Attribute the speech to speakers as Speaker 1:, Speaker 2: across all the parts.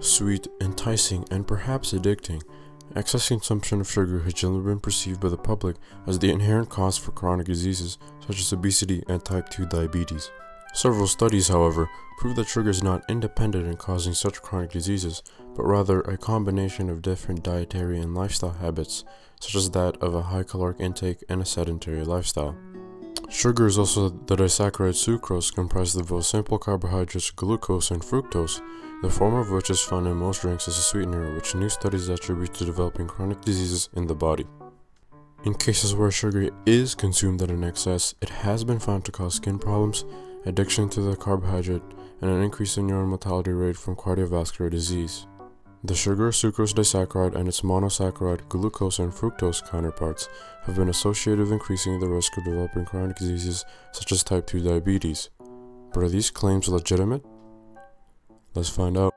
Speaker 1: Sweet, enticing, and perhaps addicting, excess consumption of sugar has generally been perceived by the public as the inherent cause for chronic diseases such as obesity and type 2 diabetes. Several studies, however, prove that sugar is not independent in causing such chronic diseases, but rather a combination of different dietary and lifestyle habits, such as that of a high caloric intake and a sedentary lifestyle. Sugar is also the disaccharide sucrose, comprised of both simple carbohydrates glucose and fructose, the former of which is found in most drinks as a sweetener, which new studies attribute to developing chronic diseases in the body. In cases where sugar is consumed at an excess, it has been found to cause skin problems, addiction to the carbohydrate, and an increase in neural mortality rate from cardiovascular disease. The sugar sucrose disaccharide and its monosaccharide glucose and fructose counterparts have been associated with increasing the risk of developing chronic diseases such as type 2 diabetes. But are these claims legitimate? Let's find out.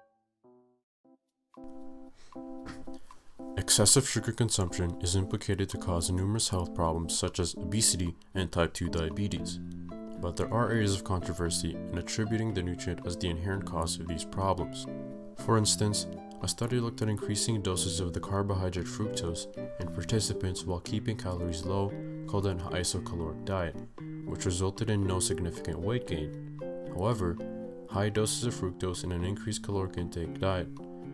Speaker 1: Excessive sugar consumption is implicated to cause numerous health problems such as obesity and type 2 diabetes. But there are areas of controversy in attributing the nutrient as the inherent cause of these problems. For instance, a study looked at increasing doses of the carbohydrate fructose in participants while keeping calories low, called an isocaloric diet, which resulted in no significant weight gain. However, high doses of fructose in an increased caloric intake diet,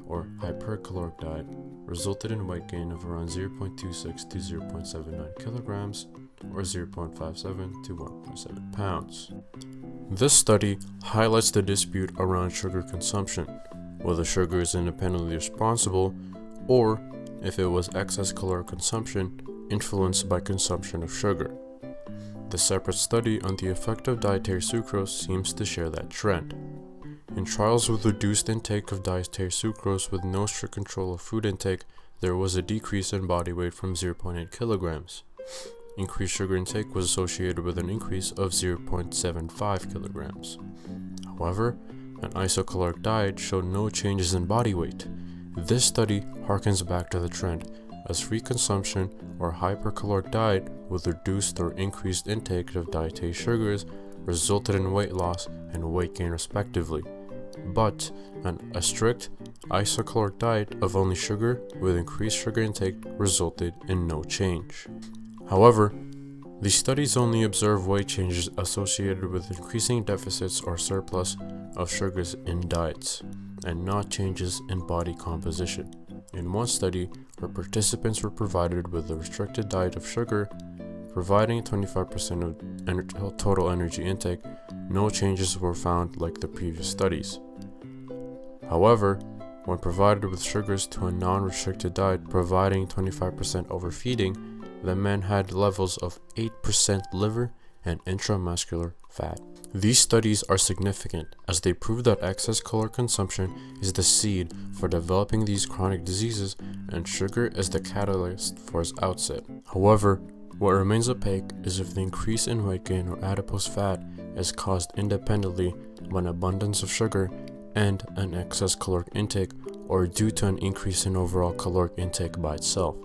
Speaker 1: or hypercaloric diet, resulted in weight gain of around 0.26 to 0.79 kilograms, or 0.57 to 1.7 pounds. This study highlights the dispute around sugar consumption, whether sugar is independently responsible, or if it was excess caloric consumption influenced by consumption of sugar. The separate study on the effect of dietary sucrose seems to share that trend. In trials with reduced intake of dietary sucrose with no strict control of food intake, there was a decrease in body weight from 0.8 kilograms. Increased sugar intake was associated with an increase of 0.75 kilograms. However, an isocaloric diet showed no changes in body weight. This study harkens back to the trend, as free consumption or hypercaloric diet with reduced or increased intake of dietary sugars resulted in weight loss and weight gain respectively. But a strict isocaloric diet of only sugar with increased sugar intake resulted in no change. However, these studies only observe weight changes associated with increasing deficits or surplus of sugars in diets, and not changes in body composition. In one study, where participants were provided with a restricted diet of sugar, providing 25% of total energy intake, no changes were found like the previous studies. However, when provided with sugars to a non-restricted diet providing 25% overfeeding, the men had levels of 8% liver and intramuscular fat. These studies are significant as they prove that excess caloric consumption is the seed for developing these chronic diseases, and sugar is the catalyst for its outset. However, what remains opaque is if the increase in weight gain or adipose fat is caused independently by an abundance of sugar and an excess caloric intake, or due to an increase in overall caloric intake by itself.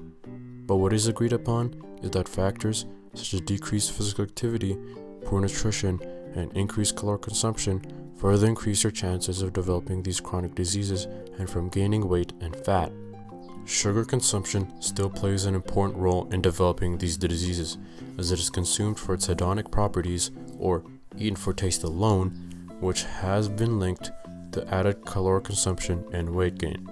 Speaker 1: But what is agreed upon is that factors such as decreased physical activity, poor nutrition, and increased caloric consumption further increase your chances of developing these chronic diseases and from gaining weight and fat. Sugar consumption still plays an important role in developing these diseases, as it is consumed for its hedonic properties or eaten for taste alone, which has been linked to added caloric consumption and weight gain.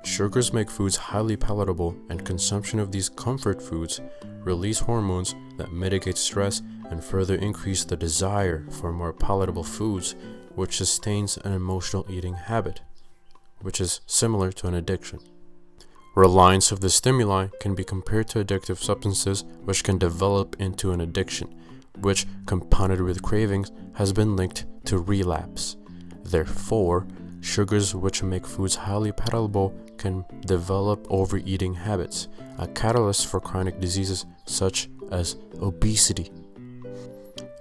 Speaker 1: Sugars make foods highly palatable, and consumption of these comfort foods release hormones that mitigate stress and further increase the desire for more palatable foods, which sustains an emotional eating habit, which is similar to an addiction. Reliance of the stimuli can be compared to addictive substances which can develop into an addiction, which, compounded with cravings, has been linked to relapse. Therefore, sugars which make foods highly palatable can develop overeating habits, a catalyst for chronic diseases such as obesity.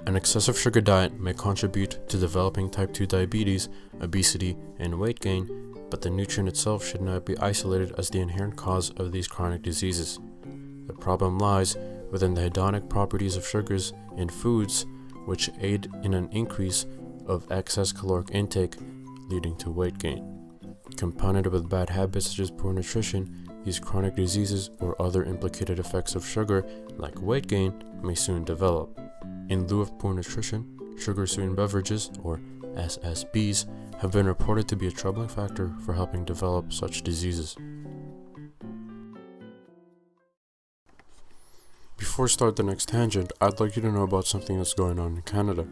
Speaker 1: An excessive sugar diet may contribute to developing type 2 diabetes, obesity, and weight gain, but the nutrient itself should not be isolated as the inherent cause of these chronic diseases. The problem lies within the hedonic properties of sugars in foods, which aid in an increase of excess caloric intake, leading to weight gain. Compounded with bad habits such as poor nutrition, these chronic diseases or other implicated effects of sugar, like weight gain, may soon develop. In lieu of poor nutrition, sugar-sweetened beverages, or SSBs, have been reported to be a troubling factor for helping develop such diseases. Before we start the next tangent, I'd like you to know about something that's going on in Canada.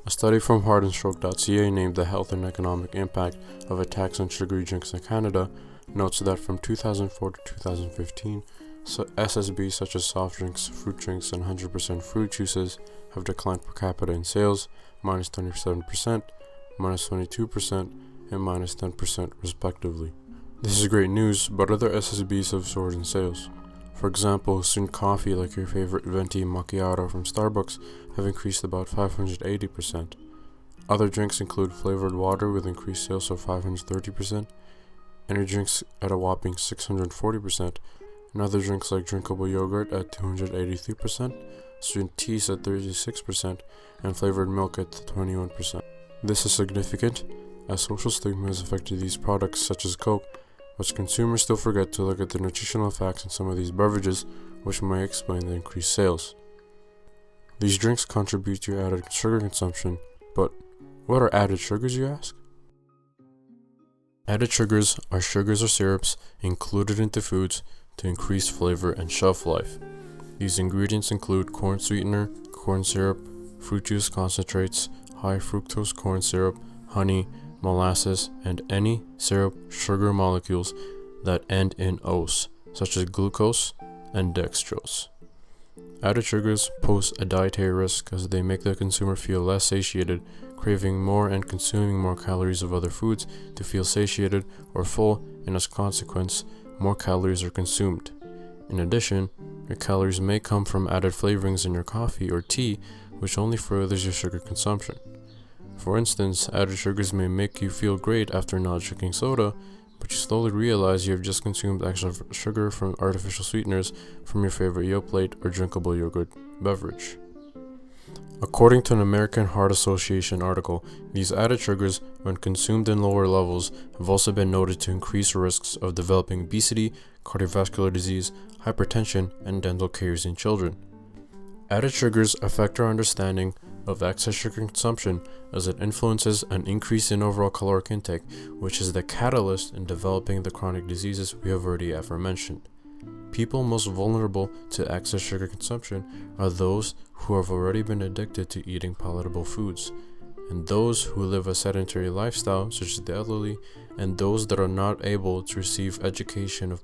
Speaker 1: A study from heartandstroke.ca named the health and economic impact of a tax on sugary drinks in Canada notes that from 2004 to 2015, SSBs such as soft drinks, fruit drinks, and 100% fruit juices have declined per capita in sales, minus 27%, minus 22%, and minus 10% respectively. This is great news, but other SSBs have soared in sales. For example, soon coffee like your favorite venti macchiato from Starbucks have increased about 580%. Other drinks include flavored water with increased sales of 530%, energy drinks at a whopping 640%, and other drinks like drinkable yogurt at 283%, sweet teas at 36%, and flavored milk at 21%. This is significant, as social stigma has affected these products such as Coke, which consumers still forget to look at the nutritional facts in some of these beverages, which may explain the increased sales. These drinks contribute to your added sugar consumption, but what are added sugars, you ask? Added sugars are sugars or syrups included into foods to increase flavor and shelf life. These ingredients include corn sweetener, corn syrup, fruit juice concentrates, high fructose corn syrup, honey, molasses, and any syrup sugar molecules that end in "-ose", such as glucose and dextrose. Added sugars pose a dietary risk as they make the consumer feel less satiated, craving more and consuming more calories of other foods to feel satiated or full, and as a consequence, more calories are consumed. In addition, your calories may come from added flavorings in your coffee or tea, which only furthers your sugar consumption. For instance, added sugars may make you feel great after not drinking soda, but you slowly realize you have just consumed extra sugar from artificial sweeteners from your favorite Yoplait or drinkable yogurt beverage. According to an American Heart Association article, these added sugars, when consumed in lower levels, have also been noted to increase risks of developing obesity, cardiovascular disease, hypertension, and dental caries in children. Added sugars affect our understanding of excess sugar consumption as it influences an increase in overall caloric intake, which is the catalyst in developing the chronic diseases we have already aforementioned. People most vulnerable to excess sugar consumption are those who have already been addicted to eating palatable foods, and those who live a sedentary lifestyle, such as the elderly, and those that are not able to receive education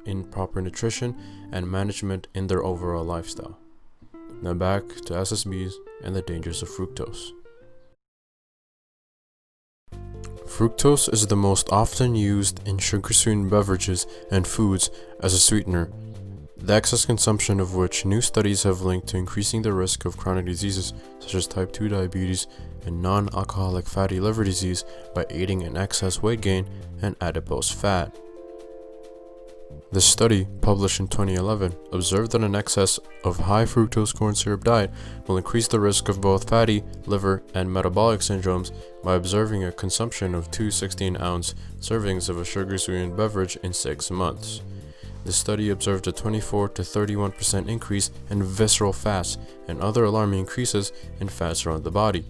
Speaker 1: in proper nutrition and management in their overall lifestyle. Now back to SSBs and the dangers of fructose. Fructose is the most often used in sugar-sweetened beverages and foods as a sweetener, the excess consumption of which new studies have linked to increasing the risk of chronic diseases such as type 2 diabetes and non-alcoholic fatty liver disease by aiding in excess weight gain and adipose fat. This study, published in 2011, observed that an excess of high fructose corn syrup diet will increase the risk of both fatty, liver, and metabolic syndromes by observing a consumption of 2 16-ounce servings of a sugar-sweetened beverage in 6 months. The study observed a 24 to 31% increase in visceral fats and other alarming increases in fats around the body.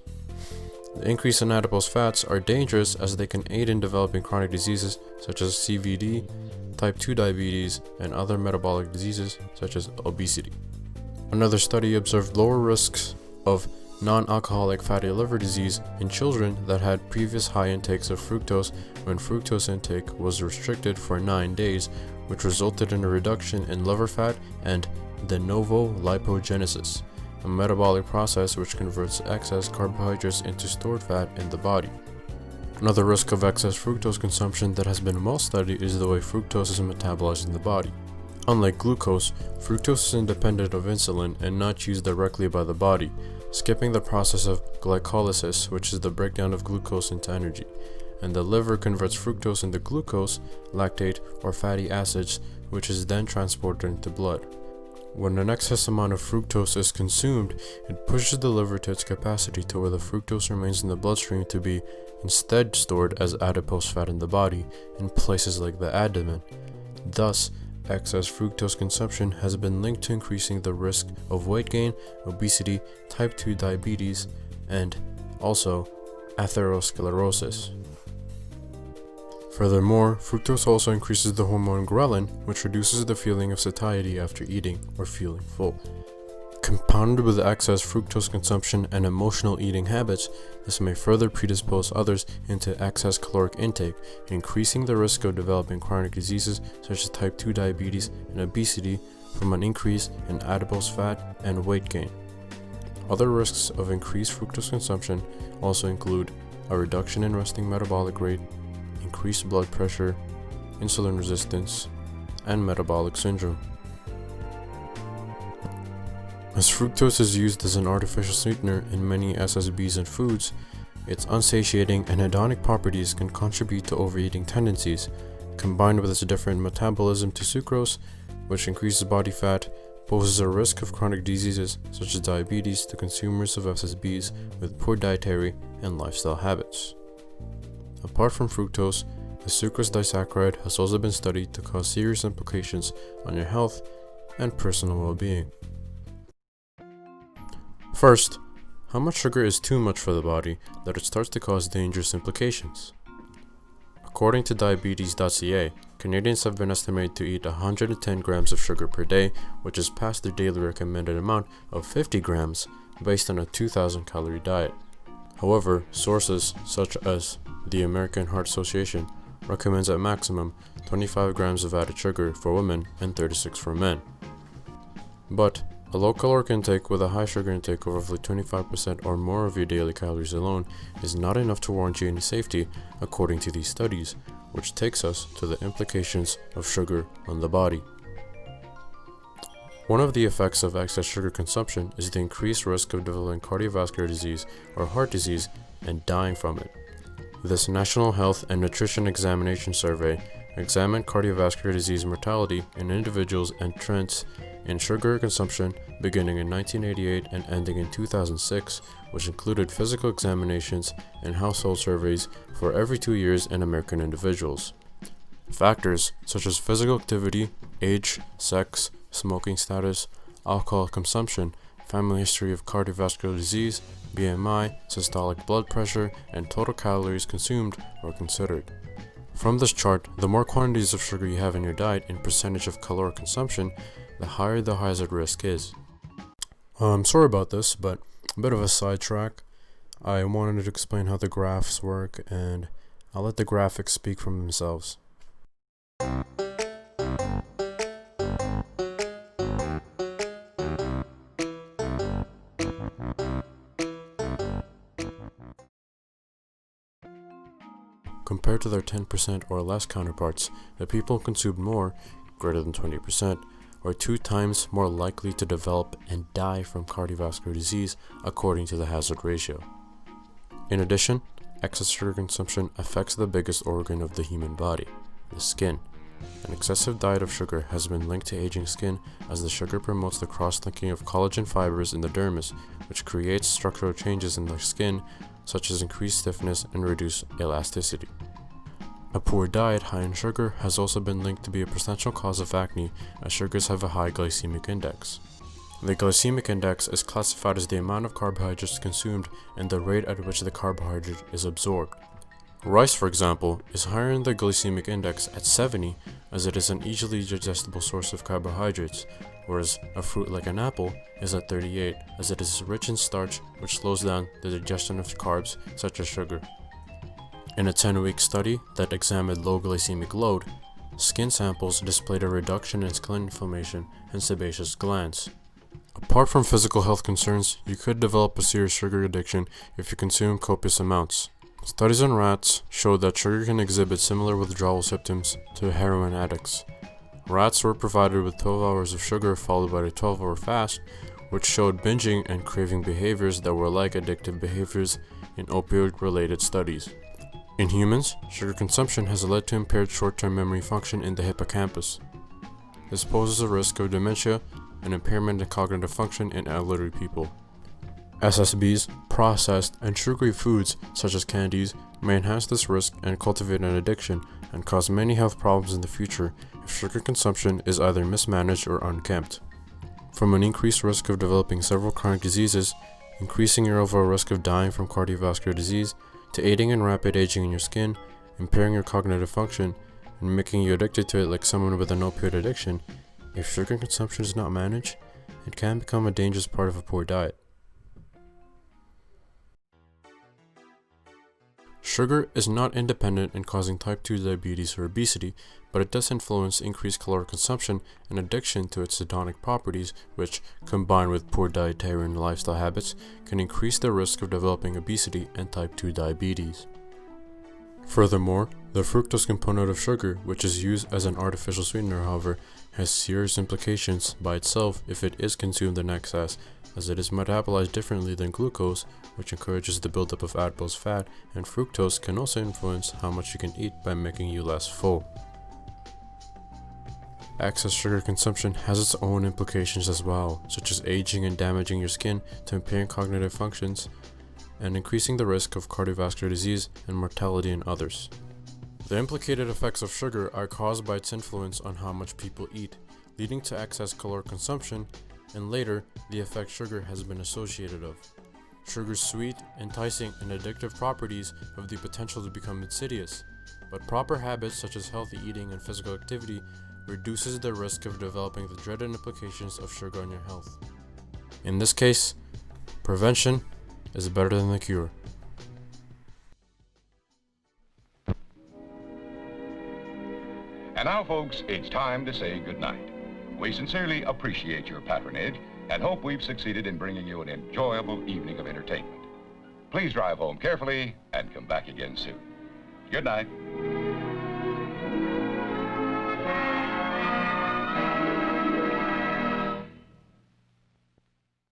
Speaker 1: The increase in adipose fats are dangerous as they can aid in developing chronic diseases such as CVD, type 2 diabetes, and other metabolic diseases such as obesity. Another study observed lower risks of non-alcoholic fatty liver disease in children that had previous high intakes of fructose when fructose intake was restricted for 9 days, which resulted in a reduction in liver fat and de novo lipogenesis, a metabolic process which converts excess carbohydrates into stored fat in the body. Another risk of excess fructose consumption that has been well studied is the way fructose is metabolized in the body. Unlike glucose, fructose is independent of insulin and not used directly by the body, skipping the process of glycolysis, which is the breakdown of glucose into energy, and the liver converts fructose into glucose, lactate, or fatty acids, which is then transported into blood. When an excess amount of fructose is consumed, it pushes the liver to its capacity to where the fructose remains in the bloodstream to be instead stored as adipose fat in the body in places like the abdomen. Thus, excess fructose consumption has been linked to increasing the risk of weight gain, obesity, type 2 diabetes, and also atherosclerosis. Furthermore, fructose also increases the hormone ghrelin, which reduces the feeling of satiety after eating or feeling full. Compounded with excess fructose consumption and emotional eating habits, this may further predispose others into excess caloric intake, increasing the risk of developing chronic diseases such as type 2 diabetes and obesity from an increase in adipose fat and weight gain. Other risks of increased fructose consumption also include a reduction in resting metabolic rate, increased blood pressure, insulin resistance, and metabolic syndrome. As fructose is used as an artificial sweetener in many SSBs and foods, its unsatiating and hedonic properties can contribute to overeating tendencies, combined with its different metabolism to sucrose, which increases body fat, poses a risk of chronic diseases such as diabetes to consumers of SSBs with poor dietary and lifestyle habits. Apart from fructose, the sucrose disaccharide has also been studied to cause serious implications on your health and personal well-being. First, how much sugar is too much for the body that it starts to cause dangerous implications? According to diabetes.ca, Canadians have been estimated to eat 110 grams of sugar per day, which is past their daily recommended amount of 50 grams based on a 2,000 calorie diet. However, sources such as the American Heart Association recommends a maximum 25 grams of added sugar for women and 36 for men. But a low caloric intake with a high sugar intake of roughly 25% or more of your daily calories alone is not enough to warrant you any safety, according to these studies, which takes us to the implications of sugar on the body. One of the effects of excess sugar consumption is the increased risk of developing cardiovascular disease or heart disease and dying from it. This National Health and Nutrition Examination Survey examined cardiovascular disease mortality in individuals and trends in sugar consumption beginning in 1988 and ending in 2006, which included physical examinations and household surveys for every 2 years in American individuals. Factors such as physical activity, age, sex, smoking status, alcohol consumption, family history of cardiovascular disease, BMI, systolic blood pressure, and total calories consumed were considered. From this chart, the more quantities of sugar you have in your diet in percentage of caloric consumption, the higher the hazard risk is. I'm sorry about this, but a bit of a sidetrack. I wanted to explain how the graphs work, and I'll let the graphics speak for themselves. Compared to their 10% or less counterparts, the people who consumed more, greater than 20%, are 2 times more likely to develop and die from cardiovascular disease according to the hazard ratio. In addition, excess sugar consumption affects the biggest organ of the human body, the skin. An excessive diet of sugar has been linked to aging skin as the sugar promotes the cross-linking of collagen fibers in the dermis, which creates structural changes in the skin such as increased stiffness and reduced elasticity. A poor diet high in sugar has also been linked to be a potential cause of acne, as sugars have a high glycemic index. The glycemic index is classified as the amount of carbohydrates consumed and the rate at which the carbohydrate is absorbed. Rice, for example, is higher in the glycemic index at 70 as it is an easily digestible source of carbohydrates, whereas a fruit like an apple is at 38 as it is rich in starch, which slows down the digestion of carbs such as sugar. In a 10-week study that examined low glycemic load, skin samples displayed a reduction in skin inflammation and sebaceous glands. Apart from physical health concerns, you could develop a serious sugar addiction if you consume copious amounts. Studies on rats showed that sugar can exhibit similar withdrawal symptoms to heroin addicts. Rats were provided with 12 hours of sugar followed by a 12-hour fast, which showed binging and craving behaviors that were like addictive behaviors in opioid-related studies. In humans, sugar consumption has led to impaired short-term memory function in the hippocampus. This poses a risk of dementia, and impairment in cognitive function in elderly people. SSBs, processed, and sugary foods such as candies may enhance this risk and cultivate an addiction and cause many health problems in the future if sugar consumption is either mismanaged or unkempt. From an increased risk of developing several chronic diseases, increasing your overall risk of dying from cardiovascular disease, to aiding in rapid aging in your skin, impairing your cognitive function, and making you addicted to it like someone with an opioid addiction, if sugar consumption is not managed, it can become a dangerous part of a poor diet. Sugar is not independent in causing type 2 diabetes or obesity, but it does influence increased caloric consumption and addiction to its hedonic properties, which, combined with poor dietary and lifestyle habits, can increase the risk of developing obesity and type 2 diabetes. Furthermore, the fructose component of sugar, which is used as an artificial sweetener, however, has serious implications by itself if it is consumed in excess, as it is metabolized differently than glucose, which encourages the buildup of adipose fat, and fructose can also influence how much you can eat by making you less full. Excess sugar consumption has its own implications as well, such as aging and damaging your skin to impairing cognitive functions, and increasing the risk of cardiovascular disease and mortality in others. The implicated effects of sugar are caused by its influence on how much people eat, leading to excess caloric consumption, and later, the effect sugar has been associated of. Sugar's sweet, enticing, and addictive properties have the potential to become insidious, but proper habits such as healthy eating and physical activity reduces the risk of developing the dreaded implications of sugar on your health. In this case, prevention is better than the cure.
Speaker 2: And now, folks, it's time to say goodnight. We sincerely appreciate your patronage and hope we've succeeded in bringing you an enjoyable evening of entertainment. Please drive home carefully and come back again soon. Good night.